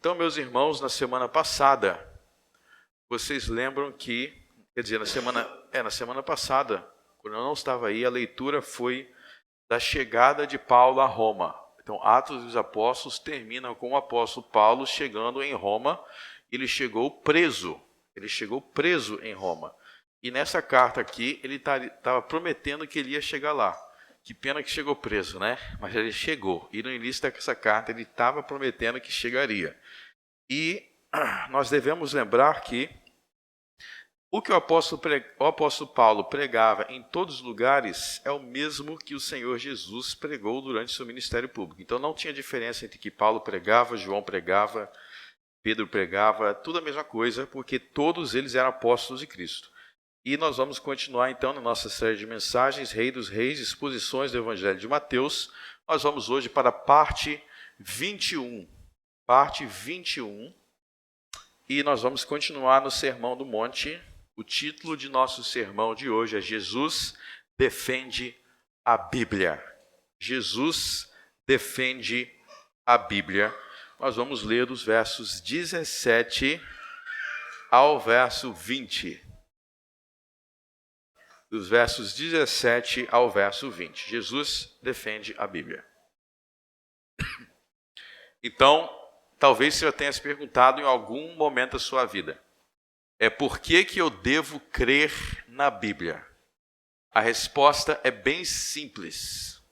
Então, meus irmãos, na semana passada, vocês lembram que, na semana passada, quando eu não estava aí, a leitura foi da chegada de Paulo a Roma. Então, Atos dos Apóstolos terminam com o apóstolo Paulo chegando em Roma. Ele chegou preso em Roma. E nessa carta aqui, ele estava prometendo que ele ia chegar lá. Que pena que chegou preso, né? Mas ele chegou. E no início dessa carta, ele estava prometendo que chegaria. E nós devemos lembrar que o que o apóstolo Paulo pregava em todos os lugares é o mesmo que o Senhor Jesus pregou durante seu ministério público. Então não tinha diferença entre que Paulo pregava, João pregava, Pedro pregava, tudo a mesma coisa, porque todos eles eram apóstolos de Cristo. E nós vamos continuar então na nossa série de mensagens, Rei dos Reis, exposições do Evangelho de Mateus. Nós vamos hoje para a parte 21. E nós vamos continuar no Sermão do Monte. O título de nosso sermão de hoje é Jesus defende a Bíblia. Jesus defende a Bíblia. Nós vamos ler dos versos 17 ao verso 20. Dos versos 17 ao verso 20. Jesus defende a Bíblia. Então, talvez você já tenha se perguntado em algum momento da sua vida: por que eu devo crer na Bíblia? A resposta é bem simples.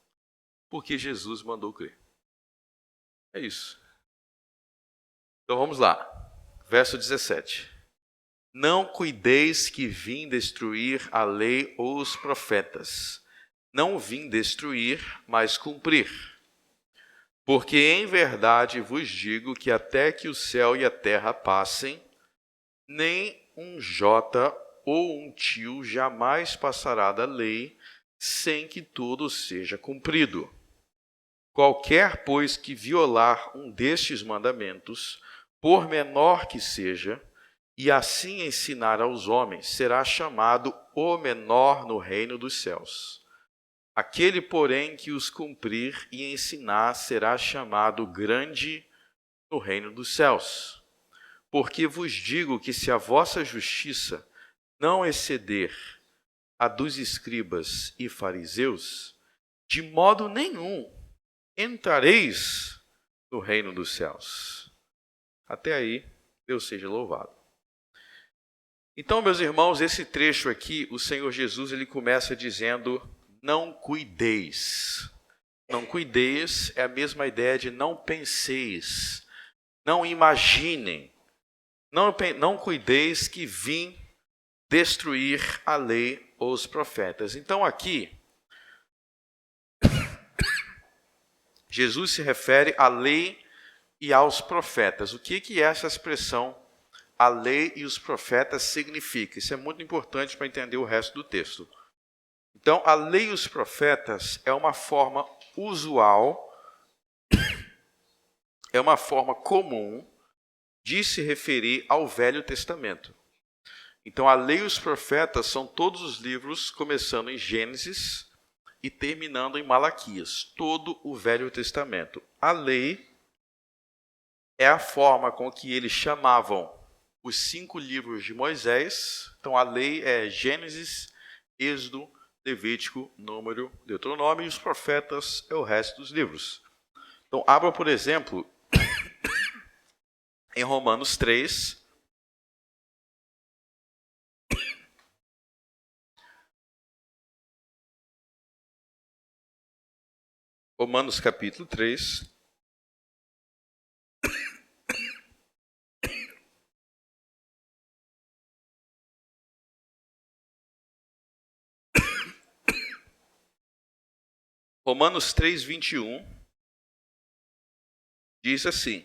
Porque Jesus mandou crer. É isso. Então vamos lá. Verso 17. Não cuideis que vim destruir a lei ou os profetas. Não vim destruir, mas cumprir. Porque em verdade vos digo que até que o céu e a terra passem, nem um jota ou um tio jamais passará da lei, sem que tudo seja cumprido. Qualquer, pois, que violar um destes mandamentos, por menor que seja, e assim ensinar aos homens, será chamado o menor no reino dos céus. Aquele, porém, que os cumprir e ensinar, será chamado grande no reino dos céus. Porque vos digo que se a vossa justiça não exceder a dos escribas e fariseus, de modo nenhum entrareis no reino dos céus. Até aí, Deus seja louvado. Então, meus irmãos, esse trecho aqui, o Senhor Jesus, ele começa dizendo: não cuideis. Não cuideis é a mesma ideia de não penseis, não imaginem. Não cuideis que vim destruir a lei ou os profetas. Então aqui, Jesus se refere à lei e aos profetas. O que é essa expressão, a lei e os profetas, significa? Isso é muito importante para entender o resto do texto. Então, a lei e os profetas é uma forma usual, é uma forma comum de se referir ao Velho Testamento. Então, a lei e os profetas são todos os livros, começando em Gênesis e terminando em Malaquias, todo o Velho Testamento. A lei é a forma com que eles chamavam os 5 livros de Moisés. Então, a lei é Gênesis, Êxodo, Levítico, Número, Deuteronômio, e os profetas é o resto dos livros. Então, abra, por exemplo, em Romanos 3. Romanos capítulo 3. Romanos 3, 21. Diz assim: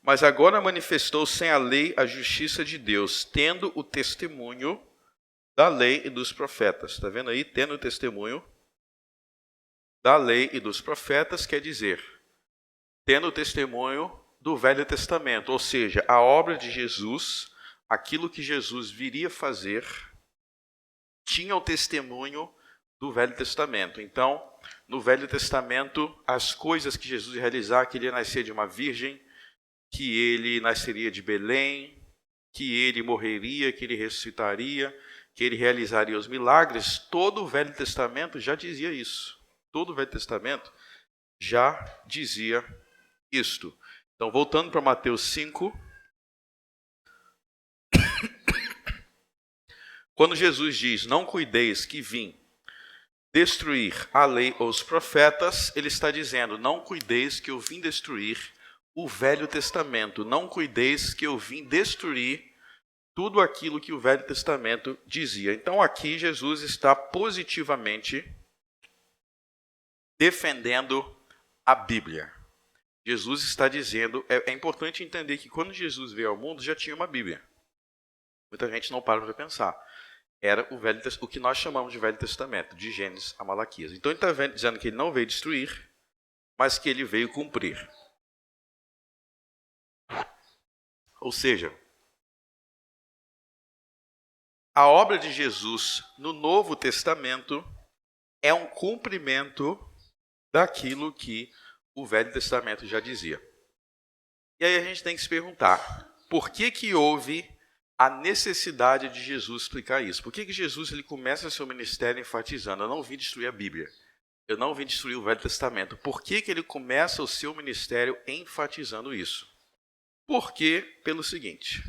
mas agora manifestou sem a lei a justiça de Deus, tendo o testemunho da lei e dos profetas. Está vendo aí? Tendo o testemunho da lei e dos profetas, quer dizer, tendo o testemunho do Velho Testamento, ou seja, a obra de Jesus, aquilo que Jesus viria fazer, tinha o testemunho do Velho Testamento. Então, no Velho Testamento, as coisas que Jesus ia realizar, que ele ia nascer de uma virgem, que ele nasceria de Belém, que ele morreria, que ele ressuscitaria, que ele realizaria os milagres. Todo o Velho Testamento já dizia isso. Todo o Velho Testamento já dizia isto. Então, voltando para Mateus 5, quando Jesus diz, não cuideis que vim destruir a lei ou os profetas, ele está dizendo, não cuideis que eu vim destruir o Velho Testamento, não cuideis que eu vim destruir tudo aquilo que o Velho Testamento dizia. Então aqui Jesus está positivamente defendendo a Bíblia. Jesus está dizendo, é importante entender que quando Jesus veio ao mundo já tinha uma Bíblia. Muita gente não para pensar. Era o que nós chamamos de Velho Testamento, de Gênesis a Malaquias. Então ele está dizendo que ele não veio destruir, mas que ele veio cumprir. Ou seja, a obra de Jesus no Novo Testamento é um cumprimento daquilo que o Velho Testamento já dizia. E aí a gente tem que se perguntar, por que houve a necessidade de Jesus explicar isso? Por que Jesus ele começa seu ministério enfatizando, eu não vim destruir a Bíblia, eu não vim destruir o Velho Testamento. Por que ele começa o seu ministério enfatizando isso? Porque, pelo seguinte,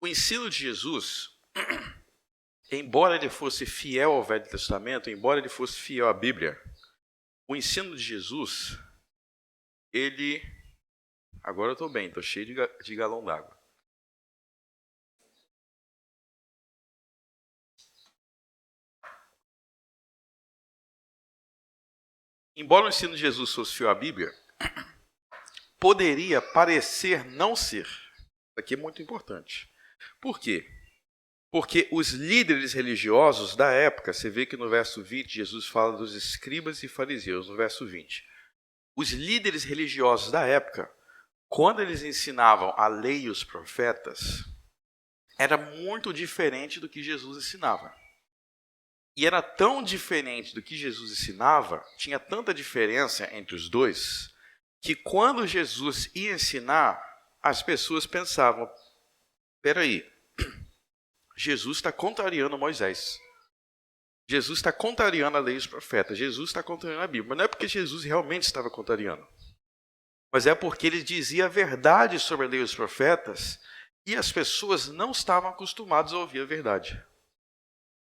o ensino de Jesus, embora ele fosse fiel ao Velho Testamento, embora ele fosse fiel à Bíblia, o ensino de Jesus, ele... Agora eu estou bem, estou cheio de galão d'água. Embora o ensino de Jesus fosse fiel à Bíblia, poderia parecer não ser. Isso aqui é muito importante. Por quê? Porque os líderes religiosos da época, você vê que no verso 20, Jesus fala dos escribas e fariseus, no verso 20. Os líderes religiosos da época, quando eles ensinavam a lei e os profetas, era muito diferente do que Jesus ensinava. E era tão diferente do que Jesus ensinava, tinha tanta diferença entre os dois, que quando Jesus ia ensinar, as pessoas pensavam, peraí, Jesus está contrariando Moisés. Jesus está contrariando a lei e os profetas. Jesus está contrariando a Bíblia. Mas não é porque Jesus realmente estava contrariando. Mas é porque ele dizia a verdade sobre a lei e os profetas e as pessoas não estavam acostumadas a ouvir a verdade.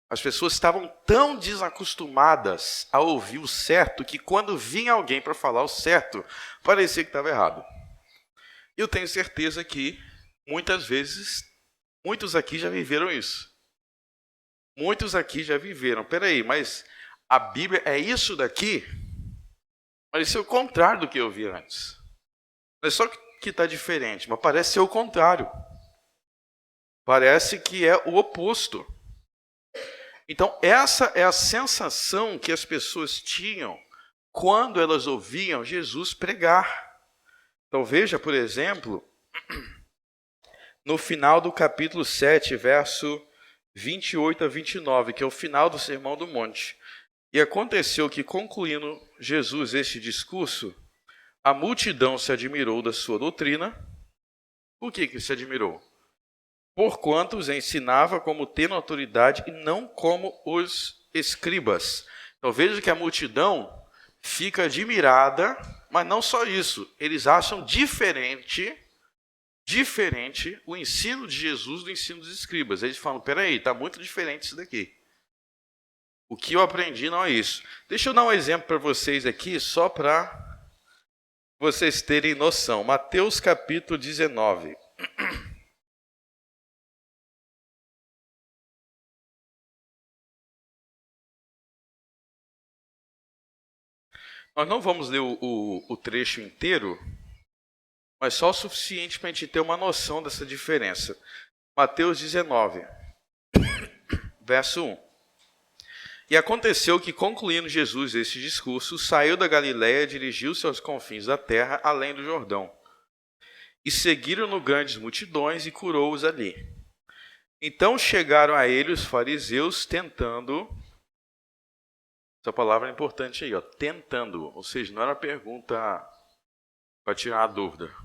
As pessoas estavam tão desacostumadas a ouvir o certo que quando vinha alguém para falar o certo, parecia que estava errado. Eu tenho certeza que muitas vezes, muitos aqui já viveram isso. Muitos aqui já viveram. Peraí, mas a Bíblia é isso daqui? Mas isso é o contrário do que eu vi antes. Não é só que está diferente, mas parece ser o contrário. Parece que é o oposto. Então, essa é a sensação que as pessoas tinham quando elas ouviam Jesus pregar. Então, veja, por exemplo, no final do capítulo 7, verso 28 a 29, que é o final do Sermão do Monte. E aconteceu que, concluindo Jesus este discurso, a multidão se admirou da sua doutrina. Por que se admirou? Porquanto os ensinava como tendo autoridade e não como os escribas. Então veja que a multidão fica admirada, mas não só isso. Eles acham diferente o ensino de Jesus do ensino dos escribas. Eles falam, peraí, está muito diferente isso daqui. O que eu aprendi não é isso. Deixa eu dar um exemplo para vocês aqui, só para vocês terem noção. Mateus capítulo 19. Nós não vamos ler o trecho inteiro, mas só o suficiente para a gente ter uma noção dessa diferença. Mateus 19, verso 1. E aconteceu que, concluindo Jesus este discurso, saiu da Galiléia e dirigiu-se aos confins da terra, além do Jordão. E seguiram-no grandes multidões e curou-os ali. Então chegaram a ele os fariseus tentando... Essa palavra é importante aí, ó, tentando. Ou seja, não era uma pergunta para tirar a dúvida.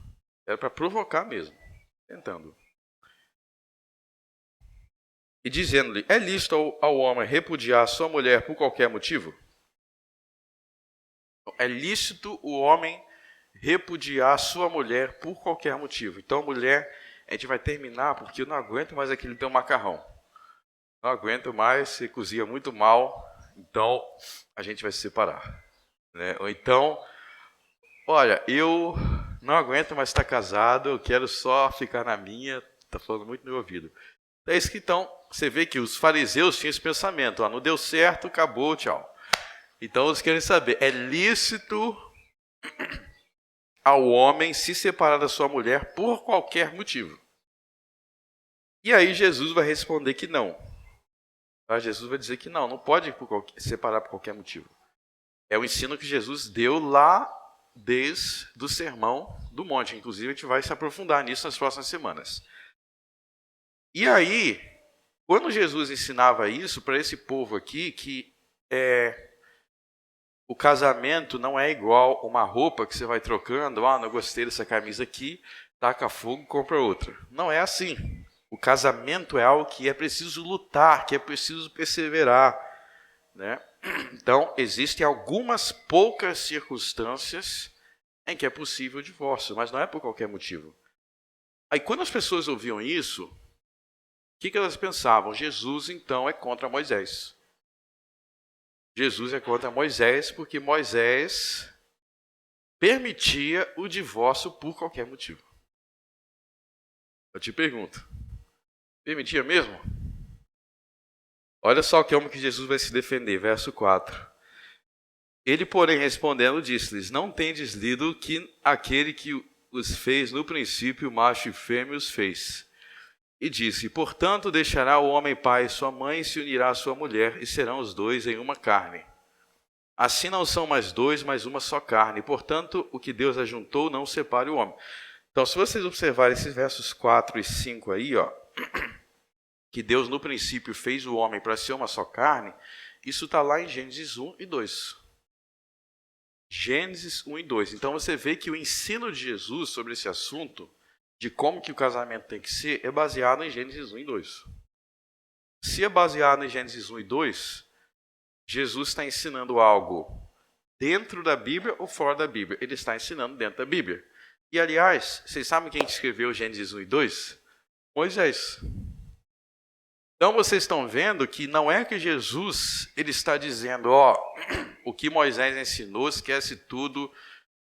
Era para provocar mesmo, tentando. E dizendo-lhe, é lícito ao homem repudiar sua mulher por qualquer motivo? É lícito o homem repudiar sua mulher por qualquer motivo. Então, mulher, a gente vai terminar porque eu não aguento mais aquele teu macarrão. Não aguento mais, você cozinha muito mal, então a gente vai se separar. Né? Ou então, olha, eu não aguento mais estar casado, eu quero só ficar na minha, está falando muito no meu ouvido. É isso que então, você vê que os fariseus tinham esse pensamento, ó, não deu certo, acabou, tchau. Então eles querem saber, é lícito ao homem se separar da sua mulher por qualquer motivo? E aí Jesus vai responder que não. Jesus vai dizer que não pode separar por qualquer motivo. É o ensino que Jesus deu lá desde o Sermão do Monte. Inclusive, a gente vai se aprofundar nisso nas próximas semanas. E aí, quando Jesus ensinava isso para esse povo aqui, que o casamento não é igual uma roupa que você vai trocando, não gostei dessa camisa aqui, taca fogo, compra outra. Não é assim. O casamento é algo que é preciso lutar, que é preciso perseverar. Né? Então, existem algumas poucas circunstâncias em que é possível o divórcio, mas não é por qualquer motivo. Aí, quando as pessoas ouviam isso, o que elas pensavam? Jesus, então, é contra Moisés. Jesus é contra Moisés porque Moisés permitia o divórcio por qualquer motivo. Eu te pergunto, permitia mesmo? Olha só como que Jesus vai se defender, verso 4. Ele, porém, respondendo, disse-lhes, não tendes lido que aquele que os fez no princípio, macho e fêmea os fez. E disse, portanto, deixará o homem pai e sua mãe e se unirá à sua mulher, e serão os dois em uma carne. Assim não são mais dois, mas uma só carne. Portanto, o que Deus ajuntou, não separe o homem. Então, se vocês observarem esses versos 4 e 5 aí, que Deus no princípio fez o homem para ser uma só carne, isso está lá em Gênesis 1 e 2. Gênesis 1 e 2. Então você vê que o ensino de Jesus sobre esse assunto, de como que o casamento tem que ser, é baseado em Gênesis 1 e 2. Se é baseado em Gênesis 1 e 2, Jesus está ensinando algo dentro da Bíblia ou fora da Bíblia? Ele está ensinando dentro da Bíblia. E, aliás, vocês sabem quem escreveu Gênesis 1 e 2? Moisés. Então, vocês estão vendo que não é que Jesus ele está dizendo, o que Moisés ensinou, esquece tudo,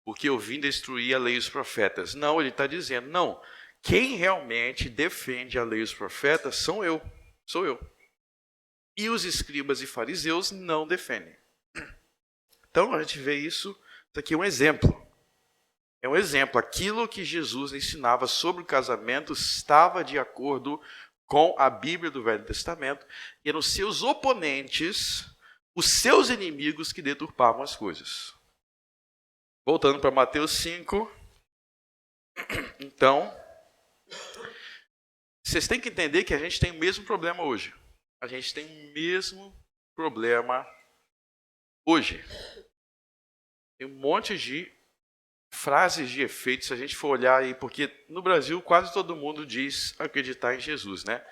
porque eu vim destruir a lei e os profetas. Não, ele está dizendo, não, quem realmente defende a lei e os profetas sou eu. E os escribas e fariseus não defendem. Então, a gente vê isso aqui é um exemplo. É um exemplo. Aquilo que Jesus ensinava sobre o casamento estava de acordo com a Bíblia do Velho Testamento, e eram seus oponentes, os seus inimigos que deturpavam as coisas. Voltando para Mateus 5. Então, vocês têm que entender que a gente tem o mesmo problema hoje. A gente tem o mesmo problema hoje. Tem um monte de frases de efeito, se a gente for olhar aí, porque no Brasil quase todo mundo diz acreditar em Jesus, né?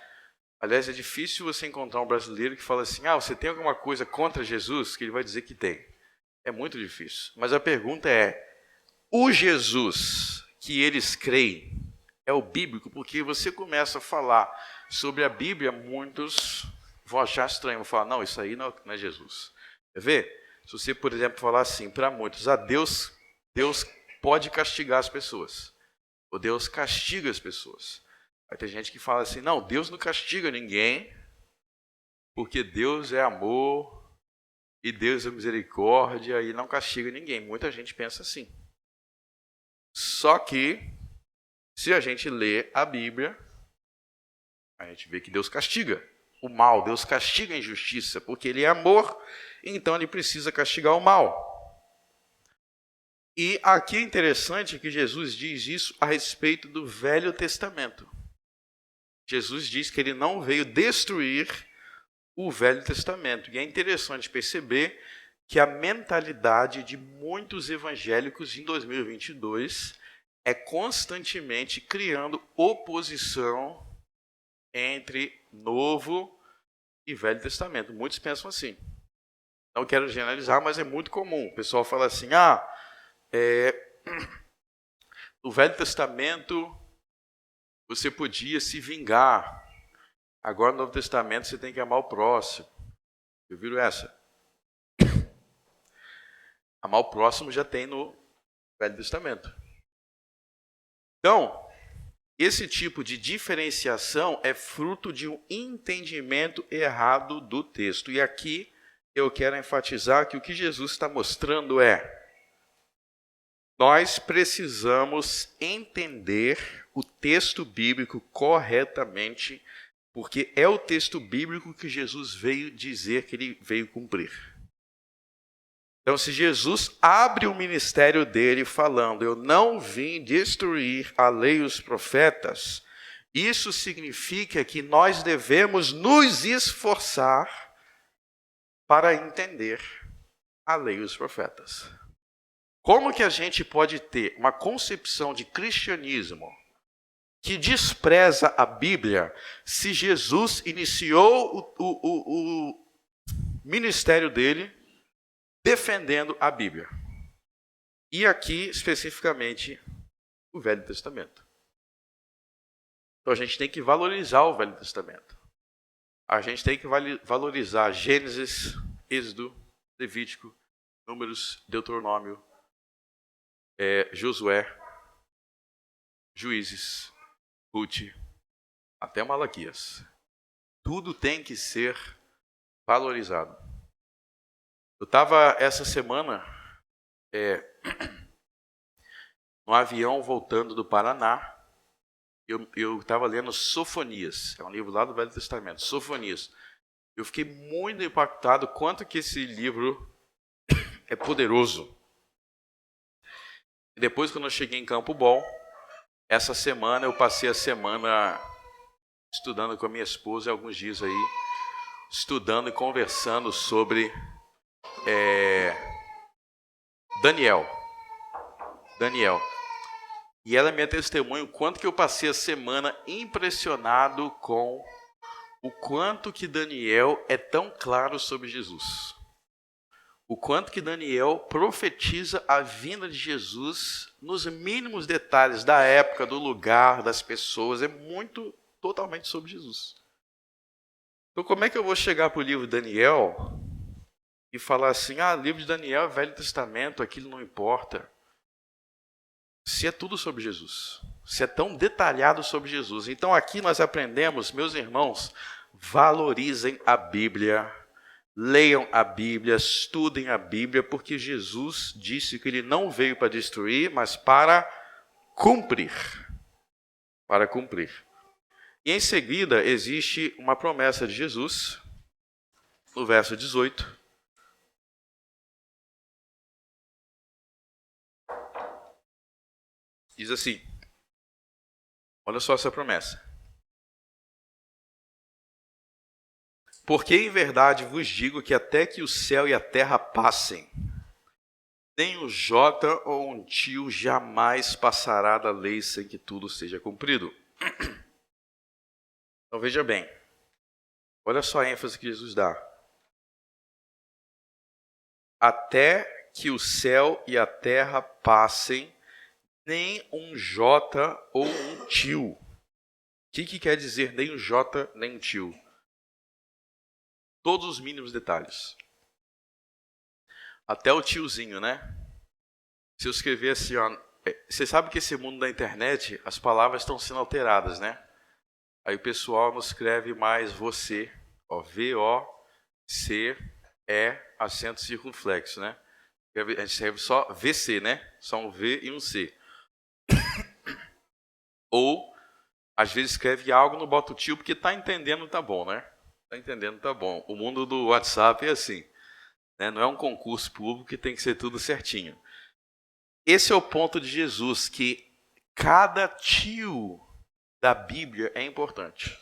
Aliás, é difícil você encontrar um brasileiro que fala assim, você tem alguma coisa contra Jesus? Que ele vai dizer que tem. É muito difícil. Mas a pergunta é, o Jesus que eles creem é o bíblico? Porque você começa a falar sobre a Bíblia, muitos vão achar estranho, vão falar, não, isso aí não é Jesus. Quer ver? Se você, por exemplo, falar assim, para muitos, Deus pode castigar as pessoas. Ou Deus castiga as pessoas. Aí tem gente que fala assim, não, Deus não castiga ninguém, porque Deus é amor, e Deus é misericórdia, e não castiga ninguém. Muita gente pensa assim. Só que, se a gente lê a Bíblia, a gente vê que Deus castiga o mal, Deus castiga a injustiça, porque Ele é amor, então Ele precisa castigar o mal. E aqui é interessante que Jesus diz isso a respeito do Velho Testamento. Jesus diz que Ele não veio destruir o Velho Testamento. E é interessante perceber que a mentalidade de muitos evangélicos em 2022 é constantemente criando oposição entre Novo e Velho Testamento. Muitos pensam assim. Não quero generalizar, mas é muito comum. O pessoal fala assim, no Velho Testamento você podia se vingar. Agora no Novo Testamento você tem que amar o próximo. Eu viro essa. Amar o próximo já tem no Velho Testamento. Então, esse tipo de diferenciação é fruto de um entendimento errado do texto. E aqui eu quero enfatizar que o que Jesus está mostrando nós precisamos entender o texto bíblico corretamente, porque é o texto bíblico que Jesus veio dizer que ele veio cumprir. Então, se Jesus abre o ministério dele falando, eu não vim destruir a lei e os profetas, isso significa que nós devemos nos esforçar para entender a lei e os profetas. Como que a gente pode ter uma concepção de cristianismo que despreza a Bíblia se Jesus iniciou o ministério dele defendendo a Bíblia? E aqui, especificamente, o Velho Testamento. Então a gente tem que valorizar o Velho Testamento. A gente tem que valorizar Gênesis, Êxodo, Levítico, Números, Deuteronômio, Josué, Juízes, Ruth, até Malaquias. Tudo tem que ser valorizado. Eu estava essa semana no avião voltando do Paraná. Eu estava lendo Sofonias, é um livro lá do Velho Testamento, Sofonias. Eu fiquei muito impactado quanto que esse livro é poderoso. E depois, quando eu cheguei em Campo Bom, essa semana eu passei a semana estudando com a minha esposa, alguns dias aí, estudando e conversando sobre Daniel. E ela é minha testemunha, o quanto que eu passei a semana impressionado com o quanto que Daniel é tão claro sobre Jesus. O quanto que Daniel profetiza a vinda de Jesus nos mínimos detalhes da época, do lugar, das pessoas. É totalmente sobre Jesus. Então, como é que eu vou chegar para o livro de Daniel e falar assim, livro de Daniel é Velho Testamento, aquilo não importa. Se é tudo sobre Jesus, se é tão detalhado sobre Jesus. Então aqui nós aprendemos, meus irmãos, valorizem a Bíblia, leiam a Bíblia, estudem a Bíblia, porque Jesus disse que ele não veio para destruir, mas para cumprir. Para cumprir. E em seguida existe uma promessa de Jesus, no verso 18. Diz assim, olha só essa promessa. Porque em verdade vos digo que até que o céu e a terra passem, nem um jota ou um tio jamais passará da lei sem que tudo seja cumprido. Então veja bem, olha só a ênfase que Jesus dá. Até que o céu e a terra passem, nem um jota ou um tio. O que quer dizer nem um jota, nem um tio? Todos os mínimos detalhes. Até o tiozinho, né? Se eu escrever assim, você sabe que esse mundo da internet, as palavras estão sendo alteradas, né? Aí o pessoal não escreve mais você, V-O-C-E, acento circunflexo, né? A gente escreve só VC, né? Só um V e um C. Ou, às vezes, escreve algo, não bota o tio, porque está entendendo, tá bom, né? Está entendendo, tá bom. O mundo do WhatsApp é assim, né? Não é um concurso público que tem que ser tudo certinho. Esse é o ponto de Jesus, que cada tio da Bíblia é importante.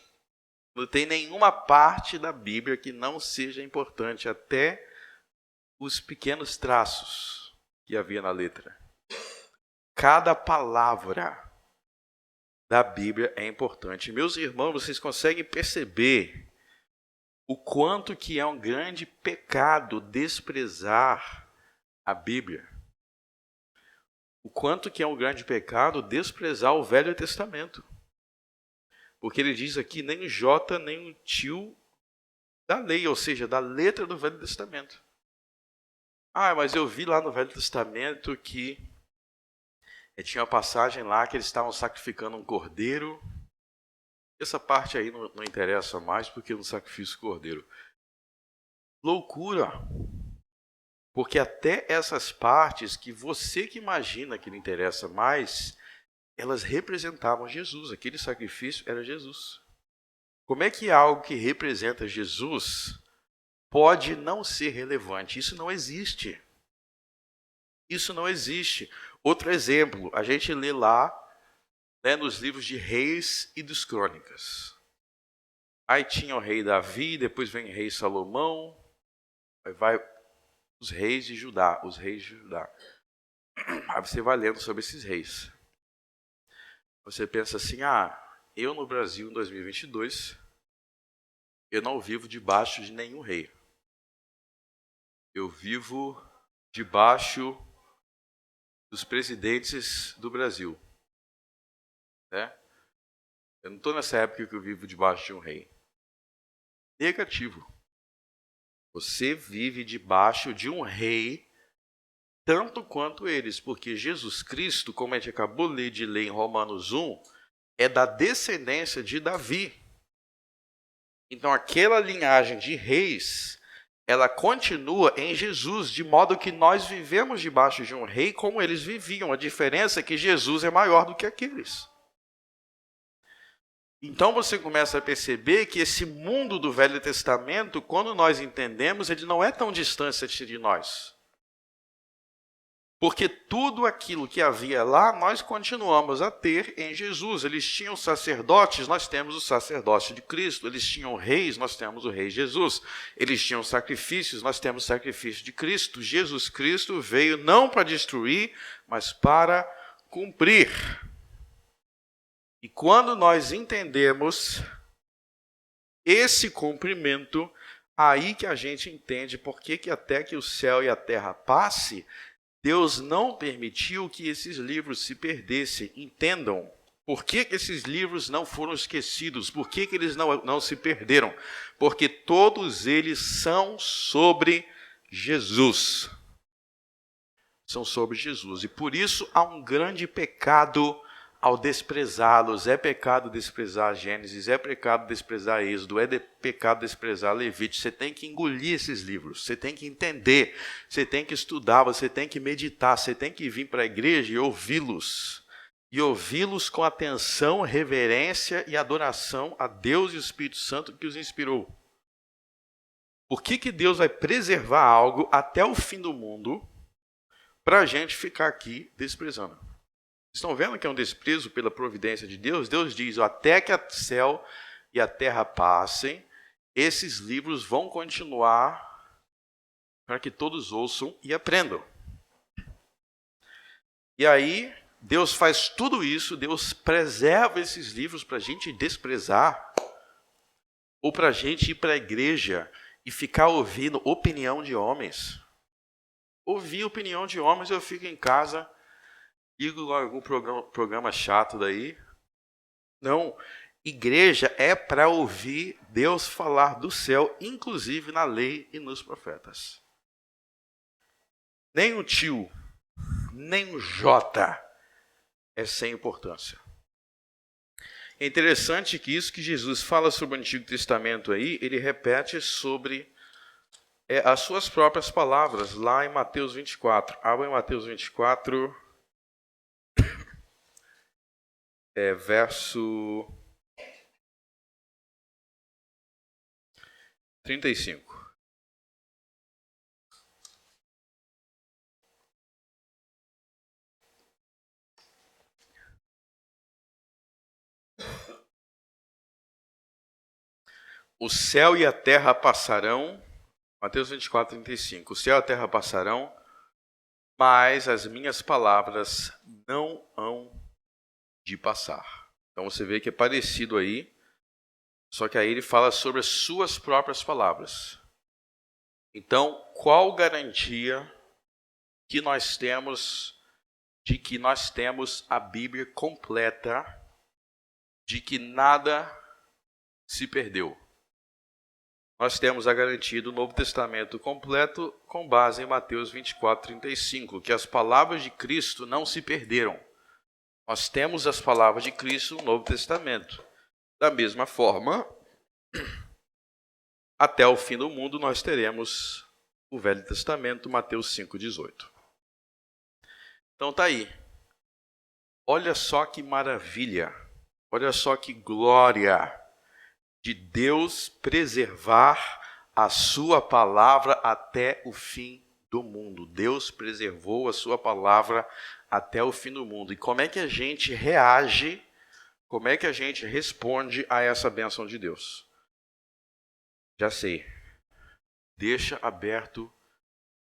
Não tem nenhuma parte da Bíblia que não seja importante, até os pequenos traços que havia na letra. Cada palavra da Bíblia é importante. Meus irmãos, vocês conseguem perceber o quanto que é um grande pecado desprezar a Bíblia? O quanto que é um grande pecado desprezar o Velho Testamento? Porque ele diz aqui, nem o J, nem o tio da lei, ou seja, da letra do Velho Testamento. Ah, mas eu vi lá no Velho Testamento que tinha uma passagem lá que eles estavam sacrificando um cordeiro. Essa parte aí não interessa mais porque não sacrifica o cordeiro. Loucura! Porque até essas partes que você que imagina que não interessa mais, elas representavam Jesus. Aquele sacrifício era Jesus. Como é que algo que representa Jesus pode não ser relevante? Isso não existe. Isso não existe. Outro exemplo, a gente lê lá, né, nos livros de Reis e dos Crônicas. Aí tinha o rei Davi, depois vem o rei Salomão, aí vai os reis de Judá, Aí você vai lendo sobre esses reis. Você pensa assim, eu no Brasil em 2022, eu não vivo debaixo de nenhum rei. Eu vivo debaixo dos presidentes do Brasil. Né? Eu não estou nessa época que eu vivo debaixo de um rei. Negativo. Você vive debaixo de um rei tanto quanto eles, porque Jesus Cristo, como a gente acabou de ler em Romanos 1, é da descendência de Davi. Então aquela linhagem de reis, ela continua em Jesus, de modo que nós vivemos debaixo de um rei como eles viviam. A diferença é que Jesus é maior do que aqueles. Então você começa a perceber que esse mundo do Velho Testamento, quando nós entendemos, ele não é tão distante de nós. Porque tudo aquilo que havia lá, nós continuamos a ter em Jesus. Eles tinham sacerdotes, nós temos o sacerdote de Cristo. Eles tinham reis, nós temos o rei Jesus. Eles tinham sacrifícios, nós temos o sacrifício de Cristo. Jesus Cristo veio não para destruir, mas para cumprir. E quando nós entendemos esse cumprimento, aí que a gente entende por que até que o céu e a terra passe, Deus não permitiu que esses livros se perdessem. Entendam, por que esses livros não foram esquecidos? Por que eles não se perderam? Porque todos eles são sobre Jesus. São sobre Jesus. E por isso há um grande pecado ao desprezá-los. É pecado desprezar Gênesis, é pecado desprezar Êxodo, pecado desprezar Levítico. Você tem que engolir esses livros, você tem que entender, você tem que estudar, você tem que meditar, você tem que vir para a igreja e ouvi-los. E ouvi-los com atenção, reverência e adoração a Deus e o Espírito Santo que os inspirou. Por que Deus vai preservar algo até o fim do mundo para a gente ficar aqui desprezando? Estão vendo que é um desprezo pela providência de Deus? Deus diz, até que o céu e a terra passem, esses livros vão continuar para que todos ouçam e aprendam. E aí, Deus faz tudo isso, Deus preserva esses livros para a gente desprezar, ou para a gente ir para a igreja e ficar ouvindo opinião de homens. Ouvir opinião de homens, eu fico em casa, ligo algum programa chato daí. Não, igreja é para ouvir Deus falar do céu, inclusive na lei e nos profetas. Nem o tio, nem o J é sem importância. É interessante que isso que Jesus fala sobre o Antigo Testamento aí, ele repete sobre as suas próprias palavras, lá em Mateus 24. Abra em Mateus 24, verso 35. O céu e a terra passarão, Mateus 24, 35. O céu e a terra passarão, mas as minhas palavras não hão de passar. Então você vê que é parecido aí, só que aí ele fala sobre as suas próprias palavras. Então, qual garantia que nós temos de que nós temos a Bíblia completa, de que nada se perdeu? Nós temos a garantia do Novo Testamento completo com base em Mateus 24:35, que as palavras de Cristo não se perderam. Nós temos as palavras de Cristo no Novo Testamento. Da mesma forma, até o fim do mundo nós teremos o Velho Testamento, Mateus 5:18. Então tá aí. Olha só que maravilha, olha só que glória de Deus preservar a sua palavra até o fim do mundo. Deus preservou a sua palavra até o fim do mundo. E como é que a gente reage, como é que a gente responde a essa bênção de Deus? Já sei. Deixa aberto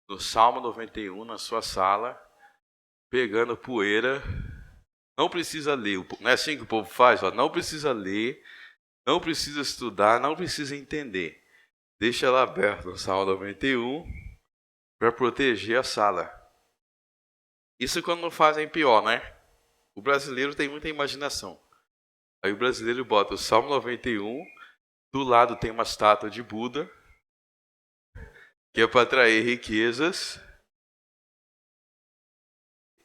no Salmo 91 na sua sala, pegando poeira. Não precisa ler, não é assim que o povo faz? Ó, não precisa ler, não precisa estudar, não precisa entender. Deixa ela aberta no Salmo 91 para proteger a sala. Isso quando não fazem pior, né? O brasileiro tem muita imaginação. Aí o brasileiro bota o Salmo 91, do lado tem uma estátua de Buda, que é para atrair riquezas,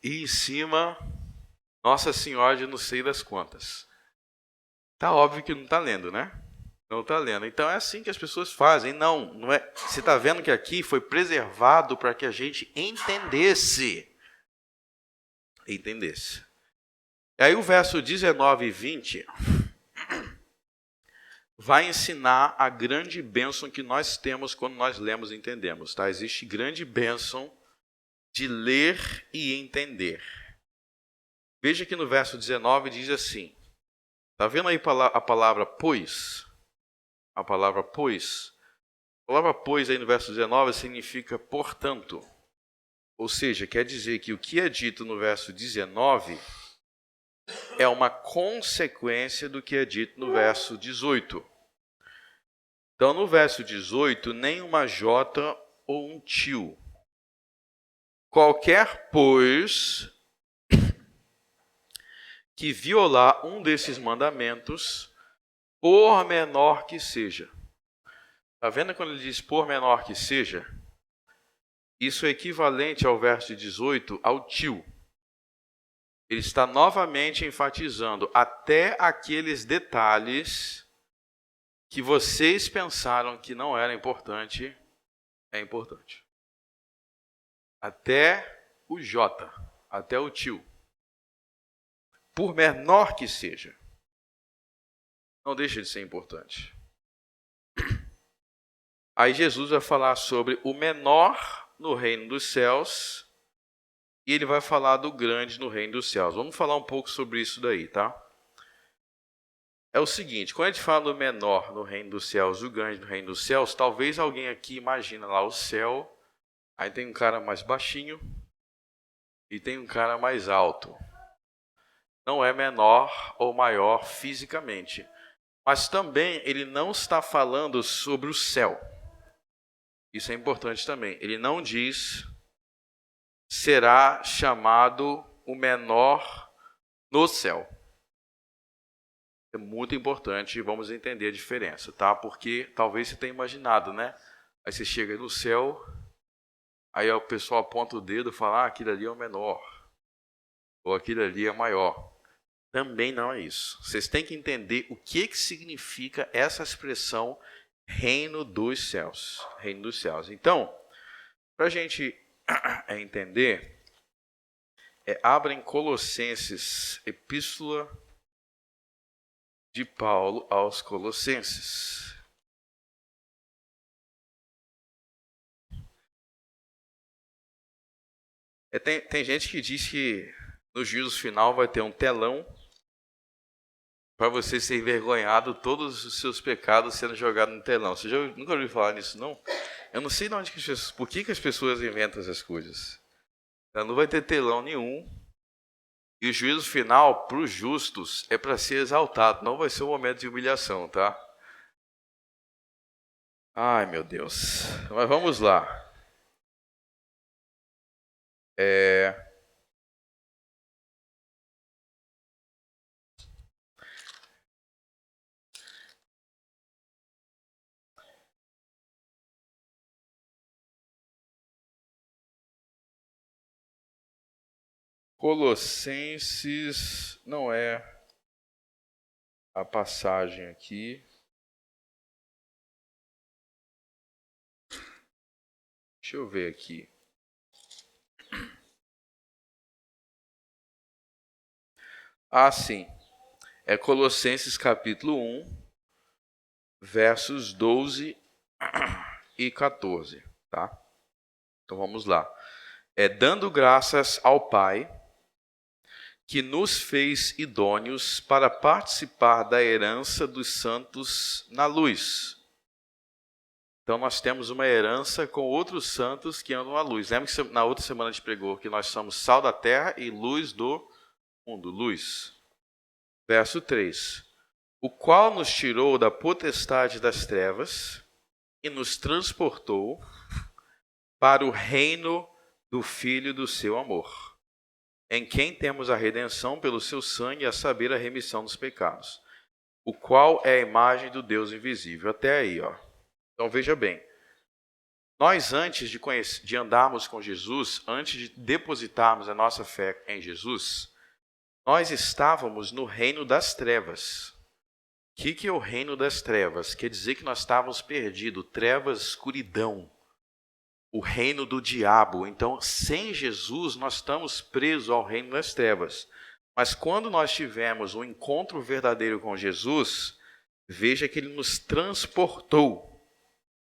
e em cima, Nossa Senhora de não sei das quantas. Tá óbvio que não está lendo, né? Não está lendo. Então é assim que as pessoas fazem. Não é. Você está vendo que aqui foi preservado para que a gente entendesse. Entendesse. E aí o verso 19 e 20 vai ensinar a grande bênção que nós temos quando nós lemos e entendemos. Tá? Existe grande bênção de ler e entender. Veja que no verso 19 diz assim. Está vendo aí a palavra pois? A palavra pois. A palavra pois aí no verso 19 significa portanto. Ou seja, quer dizer que o que é dito no verso 19 é uma consequência do que é dito no verso 18. Então, no verso 18, nem uma jota ou um tio. Qualquer, pois, que violar um desses mandamentos, por menor que seja. Está vendo quando ele diz por menor que seja? Isso é equivalente ao verso 18, ao tio. Ele está novamente enfatizando até aqueles detalhes que vocês pensaram que não era importante, é importante. Até o J, até o tio. Por menor que seja, não deixa de ser importante. Aí Jesus vai falar sobre o menor no reino dos céus e ele vai falar do grande no reino dos céus. Vamos falar um pouco sobre isso daí, tá? É o seguinte, quando a gente fala do menor no reino dos céus, o grande no reino dos céus, talvez alguém aqui imagine lá o céu, aí tem um cara mais baixinho e tem um cara mais alto. Não é menor ou maior fisicamente, mas também ele não está falando sobre o céu. Isso é importante também. Ele não diz será chamado o menor no céu. É muito importante, vamos entender a diferença, tá? Porque talvez você tenha imaginado, né? Aí você chega no céu, aí o pessoal aponta o dedo e fala, aquilo ali é o menor, ou aquilo ali é maior. Também não é isso. Vocês têm que entender o que significa essa expressão reino dos céus. Reino dos céus. Então, para a gente entender, abra em Colossenses, Epístola de Paulo aos Colossenses. Tem gente que diz que no juízo final vai ter um telão para você ser envergonhado, todos os seus pecados sendo jogados no telão. Você já nunca ouviu falar nisso, não? Eu não sei de onde por que as pessoas inventam essas coisas. Então, não vai ter telão nenhum. E o juízo final, para os justos, é para ser exaltado. Não vai ser um momento de humilhação, tá? Ai, meu Deus. Mas vamos lá. Colossenses não é a passagem aqui. Deixa eu ver aqui. Ah, sim. É Colossenses capítulo 1, versos 12 e 14, tá? Então vamos lá. Dando graças ao Pai, que nos fez idôneos para participar da herança dos santos na luz. Então nós temos uma herança com outros santos que andam na luz. Lembra que na outra semana a gente pregou que nós somos sal da terra e luz do mundo, luz. Verso 3. O qual nos tirou da potestade das trevas e nos transportou para o reino do Filho do seu amor, em quem temos a redenção pelo seu sangue, a saber, a remissão dos pecados, o qual é a imagem do Deus invisível. Até aí, ó. Então veja bem, nós antes de andarmos com Jesus, antes de depositarmos a nossa fé em Jesus, nós estávamos no reino das trevas. O que é o reino das trevas? Quer dizer que nós estávamos perdidos, trevas, escuridão, o reino do diabo. Então, sem Jesus, nós estamos presos ao reino das trevas. Mas quando nós tivemos um encontro verdadeiro com Jesus, veja que ele nos transportou.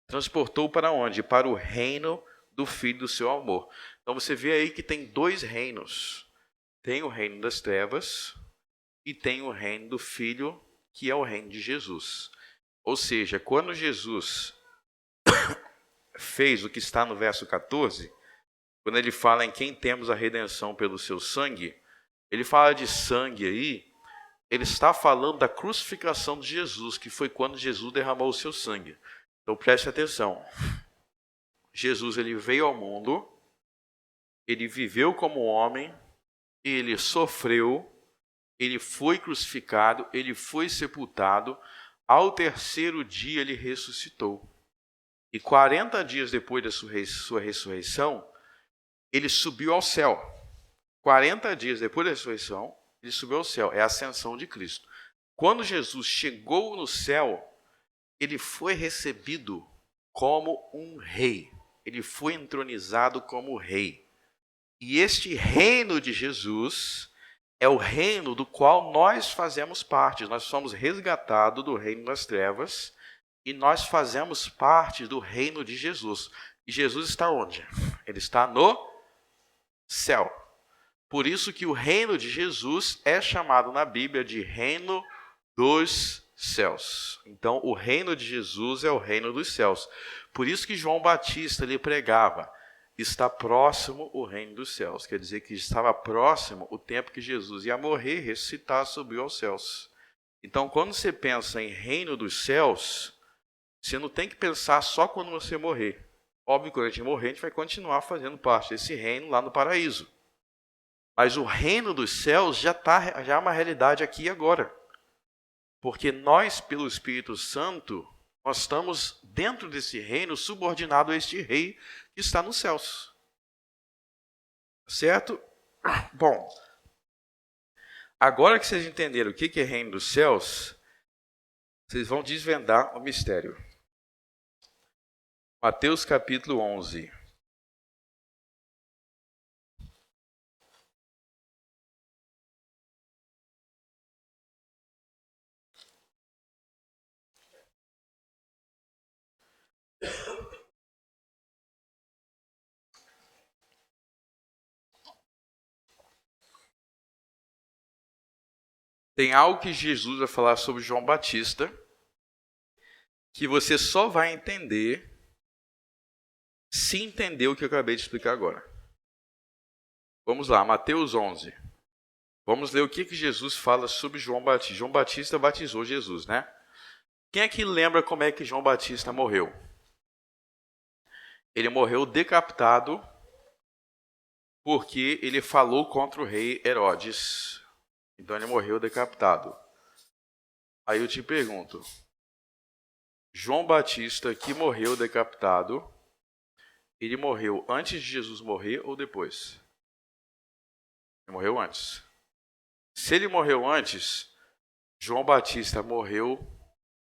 Transportou para onde? Para o reino do Filho do seu amor. Então você vê aí que tem dois reinos. Tem o reino das trevas e tem o reino do Filho, que é o reino de Jesus. Ou seja, quando Jesus fez o que está no verso 14, quando ele fala em quem temos a redenção pelo seu sangue, ele fala de sangue aí, ele está falando da crucificação de Jesus, que foi quando Jesus derramou o seu sangue. Então preste atenção. Jesus ele veio ao mundo, ele viveu como homem, ele sofreu, ele foi crucificado, ele foi sepultado, ao terceiro dia ele ressuscitou. E 40 dias depois da sua ressurreição, ele subiu ao céu. 40 dias depois da ressurreição, ele subiu ao céu. É a ascensão de Cristo. Quando Jesus chegou no céu, ele foi recebido como um rei. Ele foi entronizado como rei. E este reino de Jesus é o reino do qual nós fazemos parte. Nós somos resgatados do reino das trevas e nós fazemos parte do reino de Jesus. E Jesus está onde? Ele está no céu. Por isso que o reino de Jesus é chamado na Bíblia de reino dos céus. Então, o reino de Jesus é o reino dos céus. Por isso que João Batista lhe pregava: está próximo o reino dos céus. Quer dizer que estava próximo o tempo que Jesus ia morrer, ressuscitar, subiu aos céus. Então, quando você pensa em reino dos céus, você não tem que pensar só quando você morrer. Óbvio que quando a gente morrer, a gente vai continuar fazendo parte desse reino lá no paraíso. Mas o reino dos céus já é uma realidade aqui e agora. Porque nós, pelo Espírito Santo, nós estamos dentro desse reino, subordinado a este rei que está nos céus. Certo? Bom, agora que vocês entenderam o que é reino dos céus, vocês vão desvendar o mistério. Mateus capítulo 11. Tem algo que Jesus vai falar sobre João Batista que você só vai entender se entender o que eu acabei de explicar agora. Vamos lá, Mateus 11. Vamos ler o que Jesus fala sobre João Batista. João Batista batizou Jesus, né? Quem é que lembra como é que João Batista morreu? Ele morreu decapitado porque ele falou contra o rei Herodes. Então ele morreu decapitado. Aí eu te pergunto, João Batista que morreu decapitado, ele morreu antes de Jesus morrer ou depois? Ele morreu antes. Se ele morreu antes, João Batista morreu